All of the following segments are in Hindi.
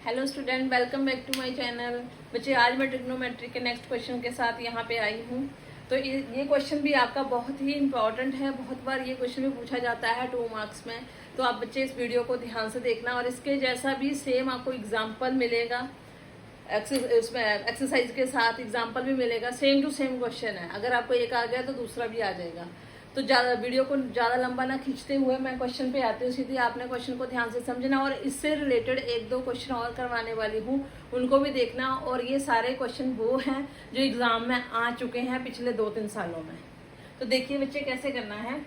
Hello student, welcome back to my channel. बच्चे, आज मैं ट्रिग्नोमेट्री के नेक्स्ट क्वेश्चन के साथ यहाँ पे आई हूँ। तो ये क्वेश्चन भी आपका बहुत ही इंपॉर्टेंट है। बहुत बार ये क्वेश्चन भी पूछा जाता है 2 मार्क्स में। तो आप बच्चे इस वीडियो को ध्यान से देखना, और इसके जैसा भी सेम आपको एग्जाम्पल मिलेगा, उसमें एक्सरसाइज के साथ एग्जाम्पल भी मिलेगा। सेम टू सेम क्वेश्चन है। अगर आपको एक आ गया तो दूसरा भी आ जाएगा। तो ज़्यादा वीडियो को ज़्यादा लंबा ना खींचते हुए मैं क्वेश्चन पे आती हूँ सीधे। आपने क्वेश्चन को ध्यान से समझना, और इससे रिलेटेड 1-2 क्वेश्चन और करवाने वाली हूँ, उनको भी देखना। और ये सारे क्वेश्चन वो हैं जो एग्जाम में आ चुके हैं पिछले 2-3 सालों में। तो देखिए बच्चे, कैसे करना है।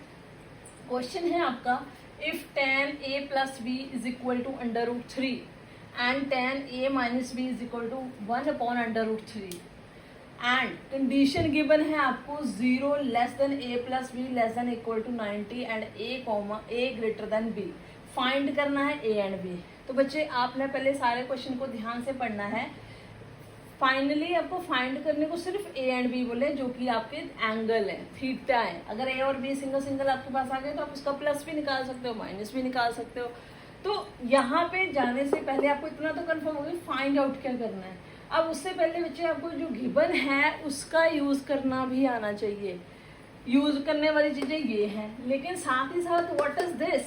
क्वेश्चन है आपका, if tan a + b = √3 and tan a - b = 1/√3 and condition given है आपको 0 less than a + b less than equal to 90 and a greater than b। Find करना है a एंड b। तो बच्चे, आपने पहले सारे क्वेश्चन को ध्यान से पढ़ना है। फाइनली आपको फाइंड करने को सिर्फ a एंड b बोले, जो कि आपके एंगल है, थीटा है। अगर a और b सिंगल सिंगल आपके पास आ गए तो आप उसका प्लस भी निकाल सकते हो, माइनस भी निकाल सकते हो। तो यहाँ पे जाने से पहले आपको इतना तो कंफर्म होगा फाइंड आउट क्या करना है। अब उससे पहले बच्चे, आपको जो गिवन है उसका यूज करना भी आना चाहिए। यूज करने वाली चीजें ये हैं, लेकिन साथ ही साथ व्हाट इज दिस,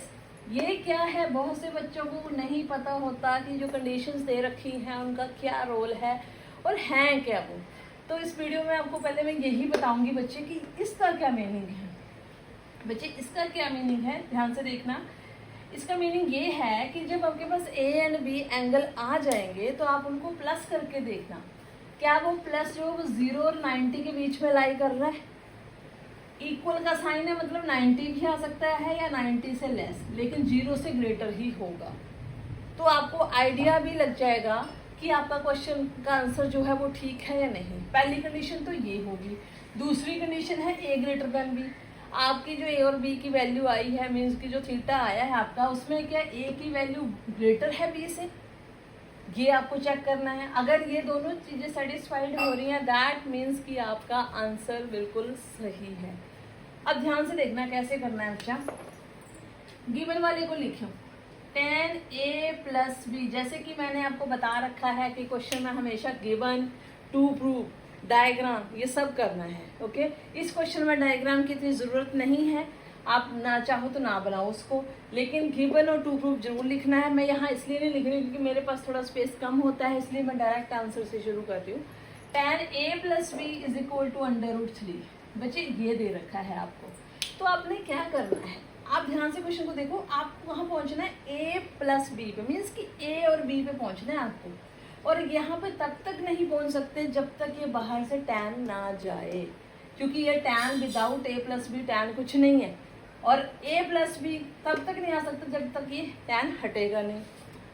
ये क्या है, बहुत से बच्चों को नहीं पता होता कि जो कंडीशंस दे रखी हैं उनका क्या रोल है और हैं क्या वो। तो इस वीडियो में आपको पहले मैं यही बताऊंगी बच्चे कि इसका क्या मीनिंग है। बच्चे, इसका क्या मीनिंग है, ध्यान से देखना। इसका मीनिंग ये है कि जब आपके पास a एंड b एंगल आ जाएंगे तो आप उनको प्लस करके देखना। क्या वो प्लस जो 0 और 90 के बीच में लाई कर रहा है। इक्वल का साइन है, मतलब 90 भी आ सकता है या 90 से लेस, लेकिन 0 से ग्रेटर ही होगा। तो आपको आइडिया भी लग जाएगा कि आपका क्वेश्चन का आंसर जो है वो ठीक है या नहीं। पहली कंडीशन तो ये होगी। दूसरी कंडीशन है a ग्रेटर देन b। आपकी जो a और b की वैल्यू आई है, मीन्स की जो थीटा आया है आपका, उसमें क्या a की वैल्यू ग्रेटर है b से, ये आपको चेक करना है। अगर ये दोनों चीजें सेटिस्फाइड हो रही हैं, दैट मीन्स कि आपका आंसर बिल्कुल सही है। अब ध्यान से देखना कैसे करना है बच्चा। गिवन वाले को लिखो tan a + b। जैसे कि मैंने आपको बता रखा है कि क्वेश्चन में हमेशा गिवन, टू प्रूव, डायग्राम, ये सब करना है। ओके, इस क्वेश्चन में डायग्राम की इतनी ज़रूरत नहीं है, आप ना चाहो तो ना बनाओ उसको, लेकिन गिवन और टू प्रूव जरूर लिखना है। मैं यहाँ इसलिए नहीं लिख रही क्योंकि मेरे पास थोड़ा स्पेस कम होता है, इसलिए मैं डायरेक्ट आंसर से शुरू करती हूँ। tan a + b = √3। बच्चे, ये दे रखा है आपको, तो आपने क्या करना है, आप ध्यान से क्वेश्चन को देखो। आपको वहाँ पहुँचना है a + b पे, मीन्स कि a और b पे पहुँचना है आपको। और यहाँ पे तब तक नहीं पहुंच सकते जब तक ये बाहर से tan ना जाए, क्योंकि ये tan without a + b tan कुछ नहीं है। और a + b तब तक नहीं आ सकता जब तक ये tan हटेगा नहीं।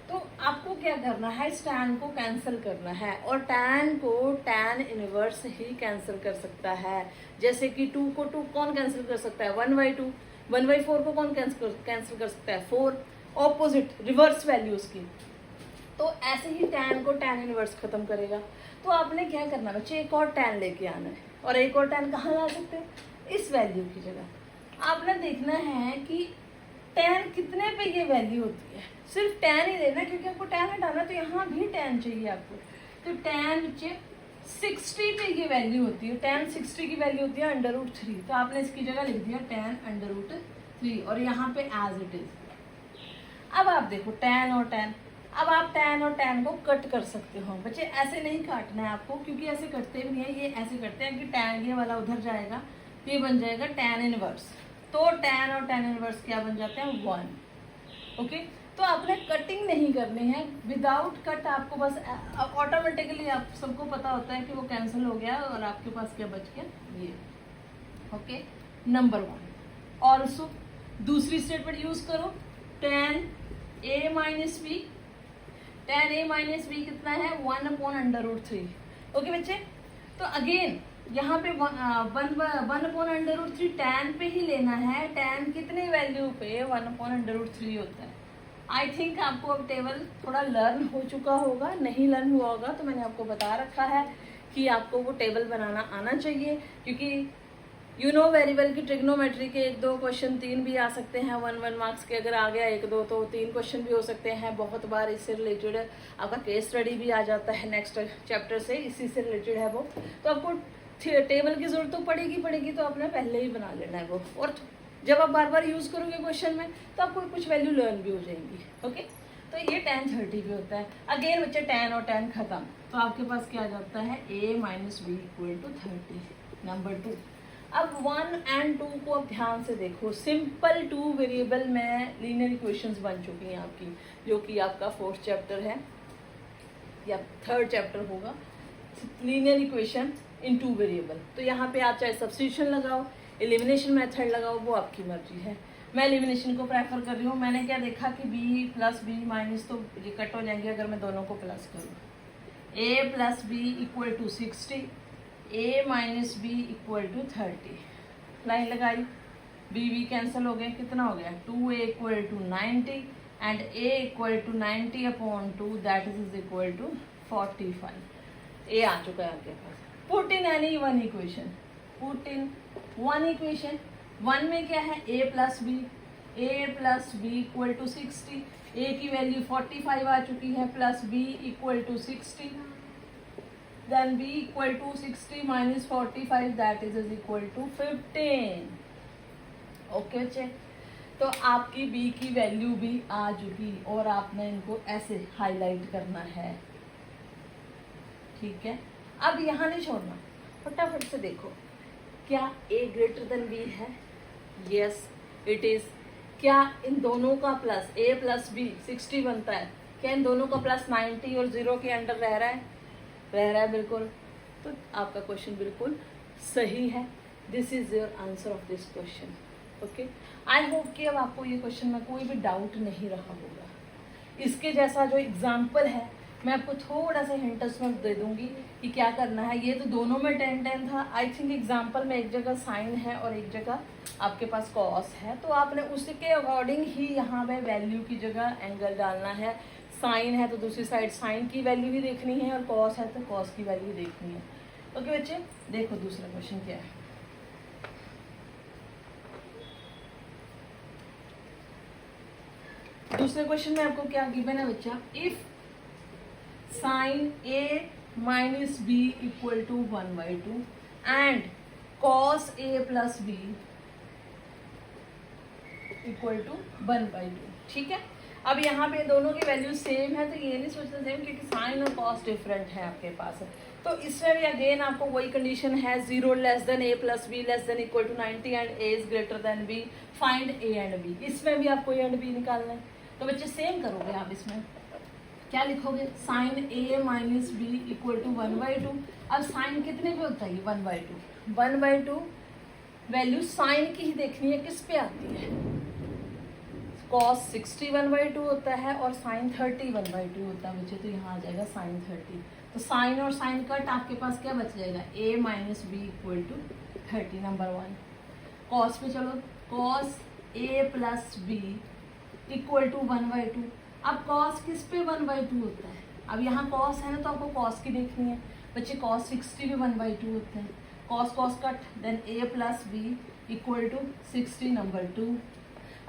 तो आपको क्या करना है, इस tan को कैंसिल करना है, और tan को tan इनवर्स ही कैंसिल कर सकता है। जैसे कि 2 को 2 कौन कैंसिल कर सकता है, 1/2। 1/4 को कौन कैंसिल कर सकता है, 4। ऑपोजिट, रिवर्स वैल्यूज की। तो ऐसे ही tan को tan इनवर्स खत्म करेगा। तो आपने क्या करना बच्चे, एक और tan लेके आना है। और एक और tan कहाँ ला सकते हैं, इस वैल्यू की जगह। आपने देखना है कि tan कितने पे ये वैल्यू होती है। सिर्फ tan ही लेना, क्योंकि आपको tan हटाना तो यहाँ भी tan चाहिए आपको। तो tan बच्चे 60 पे ये वैल्यू होती है। tan 60 की वैल्यू होती है √3। तो आपने इसकी जगह लिख दिया tan √3, और यहाँ पे एज इट इज। अब आप देखो tan और tan, अब आप tan और tan को कट कर सकते हो। बच्चे, ऐसे नहीं काटना है आपको, क्योंकि ऐसे कटते भी नहीं है। ये ऐसे करते हैं कि tan ये वाला उधर जाएगा, ये बन जाएगा tan इनवर्स। तो tan और tan इनवर्स क्या बन जाते हैं, 1। ओके, तो आपने कटिंग नहीं करनी है। विदाउट कट आपको बस ऑटोमेटिकली, आप सबको पता होता है कि वो कैंसिल हो गया और आपके पास क्या बच गया, ये। Okay, number 1। ऑल्सो दूसरी स्टेटमेंट यूज करो, tan a - b। tan a - b कितना है, 1/√3। ओके बच्चे, तो अगेन यहाँ पे 1/√3 tan पे ही लेना है। tan कितने वैल्यू पे, 1/√3 होता है। आई थिंक आपको अब टेबल थोड़ा लर्न हो चुका होगा, नहीं लर्न हुआ होगा तो मैंने आपको बता रखा है कि आपको वो टेबल बनाना आना चाहिए, क्योंकि यू नो वेरी वेल कि ट्रिग्नोमेट्री के 1-2 क्वेश्चन 3 भी आ सकते हैं 1-1 मार्क्स के। अगर आ गया 1-2 तो 3 क्वेश्चन भी हो सकते हैं। बहुत बार इससे रिलेटेड आपका केस स्टडी भी आ जाता है नेक्स्ट चैप्टर से, इसी से रिलेटेड है वो। तो आपको टेबल की जरूरत तो पड़ेगी, तो आपने पहले ही बना लेना है वो। और जब आप बार बार यूज़ करोगे क्वेश्चन में तो आपको कुछ वैल्यू लर्न भी हो जाएंगी। ओके, तो ये tan 30 भी होता है। अगेन बच्चे tan और tan खत्म, तो आपके पास क्या आ जाता है a minus B equal to 30। Number 2, अब 1 और 2 को अब ध्यान से देखो। सिंपल 2 वेरिएबल में लीनियर इक्वेशंस बन चुकी हैं आपकी, जो कि आपका 4th चैप्टर है या 3rd चैप्टर होगा, लीनियर इक्वेशन इन 2 वेरिएबल। तो यहाँ पे आप चाहे सब्स्टिट्यूशन लगाओ, एलिमिनेशन मेथड लगाओ, वो आपकी मर्जी है। मैं एलिमिनेशन को प्रेफर कर रही हूँ। मैंने क्या देखा कि b प्लस बी माइनस, तो ये कट हो जाएंगे अगर मैं दोनों को प्लस करूँ। a plus B equal to 60, a minus B equal to 30। Line लगाई, b कैंसिल हो गए, कितना हो गया 2a equal to 90 and a equal to 90 upon 2 that is equal to 45। a आ चुका है आपके पास। Put in any one equation, put in one equation. 1 में क्या है a plus B equal to 60, a की वैल्यू 45 आ चुकी है, plus b equal to 60, then b equal to 60 minus 45 that is equal to 15। Okay बच्चे, तो आपकी b की वैल्यू भी आ चुकी और आपने इनको ऐसे हाईलाइट करना है। ठीक है, अब यहाँ नहीं छोड़ना, फटाफट से देखो क्या a ग्रेटर देन b है? Yes it is. क्या इन दोनों का प्लस a प्लस बी 60 बनता है? क्या इन दोनों का प्लस 90 और 0 के अंडर रह रहा है? रह रहा है बिल्कुल। तो आपका क्वेश्चन बिल्कुल सही है। This is your answer of this question. Okay, I hope कि अब आपको ये क्वेश्चन में कोई भी डाउट नहीं रहा होगा। इसके जैसा जो एग्जाम्पल है मैं आपको थोड़ा सा हिंट्स में दे दूंगी कि क्या करना है। ये तो दोनों में 10-10 था। आई थिंक एग्जाम्पल में एक जगह साइन है और एक जगह आपके पास कॉस है, तो आपने उसके अकॉर्डिंग ही यहाँ पे वैल्यू की जगह एंगल डालना है। साइन है तो दूसरी साइड साइन की वैल्यू ही देखनी है, और कॉस है तो कॉस की वैल्यू देखनी है। ओके बच्चे, देखो दूसरा क्वेश्चन क्या है। दूसरे क्वेश्चन में आपको क्या गिवन है बच्चा? If sine a minus B equal to 1/2 and cos a plus B equal to 1/2। ठीक है, अब यहाँ पे दोनों की वैल्यू सेम है, तो ये नहीं सोचना सेम, क्योंकि साइन और कॉस डिफरेंट है आपके पास। तो इसमें भी अगेन आपको वही कंडीशन है, 0 less than a plus b less than equal to 90 and a is greater than b, find a and b। इसमें भी आपको a एंड b निकालना है। तो बच्चे सेम करोगे आप, इसमें क्या लिखोगे? Sine a minus B equal to 1/2। अब साइन कितने पे होता है? 1/2। 1/2 वैल्यू साइन की ही देखनी है, किस पे आती है? कॉस 60 1/2 होता है और साइन 30 1/2 होता है बच्चे, तो यहाँ आ जाएगा साइन 30। तो साइन और साइन कट, आपके पास क्या बच जाएगा? a minus B equal to 30, number 1। Cos पे चलो, cos a plus B equal to 1/2। अब कॉस किस पे 1/2 होता है? अब यहाँ कॉस है ना, तो आपको कॉस की देखनी है बच्चे। कॉस 60 भी 1/2 होता है। Cos cos cut, then a plus B equal to 60, number 2।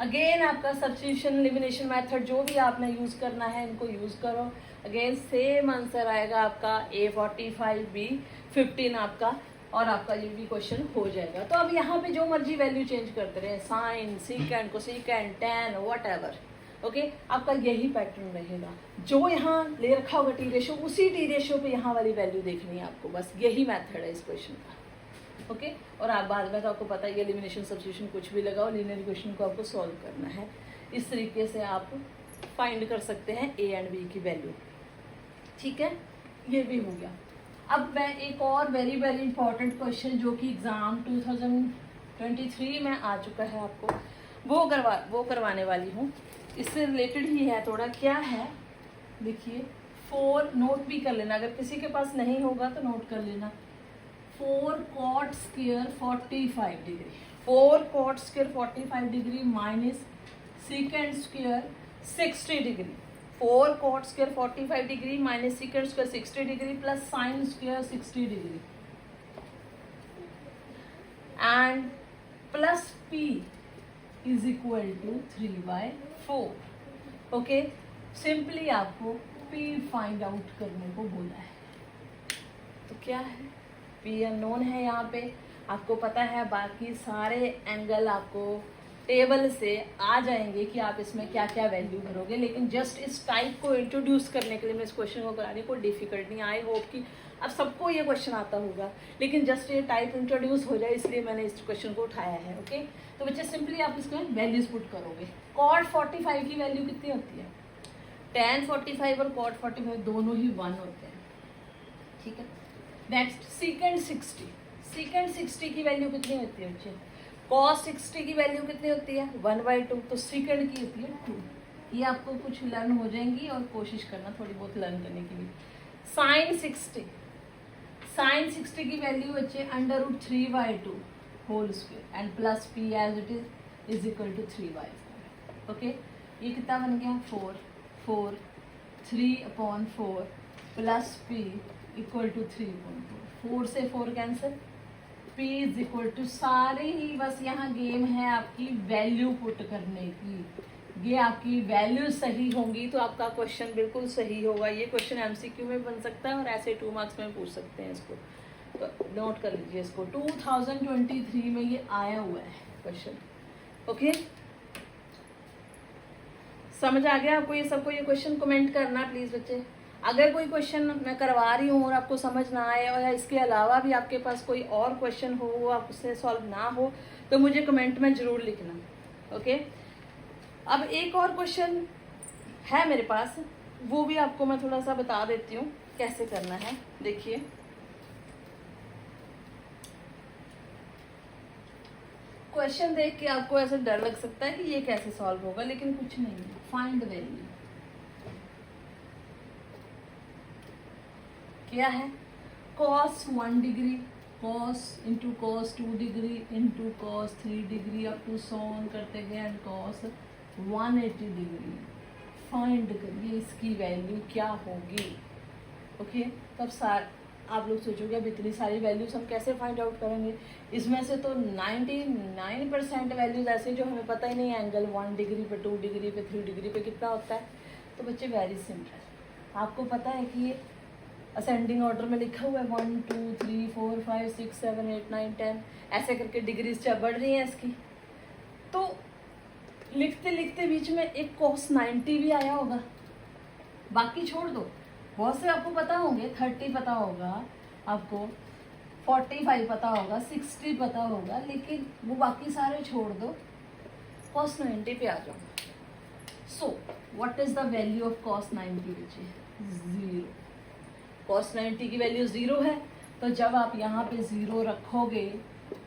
Again आपका सब्स्टिट्यूशन एलिमिनेशन मेथड जो भी आपने यूज़ करना है इनको यूज़ करो। अगेन सेम आंसर आएगा आपका, a 45 b 15 आपका, और आपका ये भी क्वेश्चन हो जाएगा। तो अब यहाँ पे जो मर्जी वैल्यू चेंज करते रहे, sine, secant, cosecant, tan, whatever. Okay, आपका यही पैटर्न रहेगा। जो यहाँ ले रखा होगा टी रेशो, उसी टी रेशो पे यहाँ वाली वैल्यू देखनी है आपको। बस यही मेथड है इस क्वेश्चन का। ओके, और आप बाद में तो आपको पता है एलिमिनेशन सब्स्टिट्यूशन कुछ भी लगाओ, लीनियर इक्वेशन को आपको सॉल्व करना है। इस तरीके से आप फाइंड कर सकते हैं a एंड b की वैल्यू। ठीक है, ये भी हो गया। अब मैं एक और वेरी वेरी इंपॉर्टेंट क्वेश्चन जो कि एग्ज़ाम 2023 में आ चुका है, आपको वो करवाने वाली हूँ। इससे रिलेटेड ही है थोड़ा। क्या है देखिए, 4 नोट भी कर लेना, अगर किसी के पास नहीं होगा तो नोट कर लेना। 4 cot square 45 degree, 4 cot square 45 degree minus secant square 60 degree. 4 cot square 45 degree minus secant square 60 degree plus sine square 60 degree and plus p is equal to 3/4। Okay, simply आपको p फाइंड आउट करने को बोला है। तो क्या है, p अननोन है यहाँ पे, आपको पता है बाकी सारे एंगल आपको टेबल से आ जाएंगे कि आप इसमें क्या क्या वैल्यू भरोगे, लेकिन जस्ट इस टाइप को इंट्रोड्यूस करने के लिए मैं इस क्वेश्चन को करा रही हूँ। कोई डिफिकल्ट नहीं, आई होप कि अब सबको ये क्वेश्चन आता होगा, लेकिन जस्ट ये टाइप इंट्रोड्यूस हो जाए इसलिए मैंने इस क्वेश्चन को उठाया है। ओके, तो बच्चे सिंपली आप इसमें वैल्यूज पुट करोगे। कॉट 45 की वैल्यू कितनी होती है? tan 45 और cot 45 दोनों ही 1 होते हैं, ठीक है। नेक्स्ट secant 60, secant 60 की वैल्यू कितनी होती है बच्चे? cos 60 की वैल्यू कितनी होती है? 1/2, तो secant की होती है 2। ये आपको कुछ लर्न हो जाएंगी और कोशिश करना थोड़ी बहुत लर्न करने की भी। sin 60 की वैल्यू बच्चे √3/2 whole square and plus p as it is equal to 3/4। Okay, ये कितना बन गया? 4 3/4 प्लस p इक्वल टू 3/4। 4 से 4 cancel, p is equal to, सारे ही बस यहाँ गेम है आपकी वैल्यू पुट करने की। ये आपकी वैल्यू सही होंगी तो आपका क्वेश्चन बिल्कुल सही होगा। ये क्वेश्चन एमसीक्यू में बन सकता है और ऐसे 2 मार्क्स में पूछ सकते हैं इसको, तो नोट कर लीजिए इसको। 2023 में ये आया हुआ है क्वेश्चन। ओके, समझ आ गया आपको ये सबको? ये क्वेश्चन कमेंट करना प्लीज बच्चे। अगर कोई क्वेश्चन मैं करवा रही हूँ और आपको समझ ना आए और या इसके अलावा भी आपके पास कोई और क्वेश्चन हो वो आपसे सॉल्व ना हो तो मुझे कमेंट में ज़रूर लिखना। ओके, अब एक और क्वेश्चन है मेरे पास, वो भी आपको मैं थोड़ा सा बता देती हूँ कैसे करना है। देखिए, क्वेश्चन देख के आपको ऐसे डर लग सकता है कि ये कैसे सॉल्व होगा, लेकिन कुछ नहीं है। फाइंड वैल्यू क्या है? cos 1 degree, cos into cos 2 degree into cos 3 degree up to so on करते गए एंड cos 180 डिग्री। फाइंड करिए इसकी वैल्यू क्या होगी। ओके, तब आप लोग सोचोगे अब इतनी सारी वैल्यूज हम कैसे फाइंड आउट करेंगे? इसमें से तो 99% वैल्यूज ऐसे जो हमें पता ही नहीं है। एंगल 1 डिग्री पे, 2 डिग्री पे, 3 डिग्री पे कितना होता है? तो बच्चे वेरी सिंपल, आपको पता है कि ये असेंडिंग ऑर्डर में लिखा हुआ है 1 2 3 4 5 6 7 8 9 10 ऐसे करके डिग्रीज बढ़ रही हैं इसकी। तो लिखते लिखते बीच में एक cos 90 भी आया होगा, बाकी छोड़ दो। बहुत से आपको पता होंगे, 30 पता होगा आपको, 45 पता होगा, 60 पता होगा, लेकिन वो बाकी सारे छोड़ दो, cos 90 पे आ जाओ। So what is the value of cos 90 बच्चे? 0। cos 90 की वैल्यू 0 है, तो जब आप यहाँ पे 0 रखोगे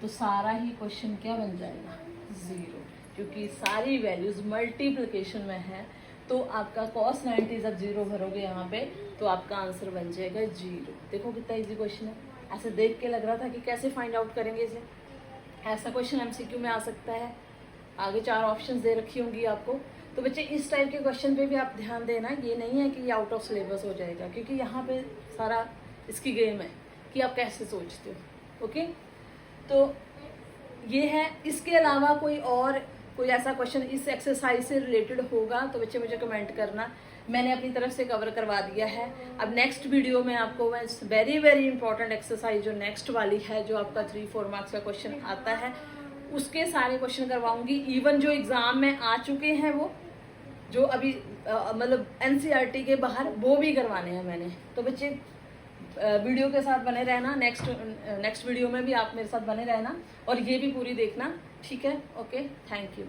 तो सारा ही क्वेश्चन क्या बन जाएगा? 0, क्योंकि सारी वैल्यूज मल्टीप्लिकेशन में है। तो आपका cos 90 जब 0 भरोगे यहाँ पे तो आपका आंसर बन जाएगा 0। देखो कितना इजी क्वेश्चन है। ऐसे देख के लग रहा था कि कैसे फाइंड आउट करेंगे इसे। ऐसा क्वेश्चन एमसीक्यू में आ सकता है। आगे 4 ऑप्शंस दे रखी होंगी आपको। तो बच्चे इस टाइप के क्वेश्चन पे भी आप ध्यान देना। ये नहीं है कि ये आउट ऑफ सिलेबस हो जाएगा, क्योंकि यहाँ पे सारा इसकी गेम है कि आप कैसे सोचते हो। ओके, तो ये है। इसके अलावा कोई ऐसा क्वेश्चन इस एक्सरसाइज से रिलेटेड होगा तो बच्चे मुझे कमेंट करना। मैंने अपनी तरफ से कवर करवा दिया है। अब नेक्स्ट वीडियो में आपको मैं वेरी वेरी इंपॉर्टेंट एक्सरसाइज जो नेक्स्ट वाली है, जो आपका 3-4 मार्क्स का क्वेश्चन आता है, उसके सारे क्वेश्चन करवाऊंगी। इवन जो एग्जाम में आ चुके हैं, वो जो अभी मतलब एनसीईआरटी के बाहर, वो भी करवाने हैं मैंने। तो बच्चे वीडियो के साथ बने रहना। नेक्स्ट वीडियो में भी आप मेरे साथ बने रहना और ये भी पूरी देखना, ठीक है? Okay, thank you.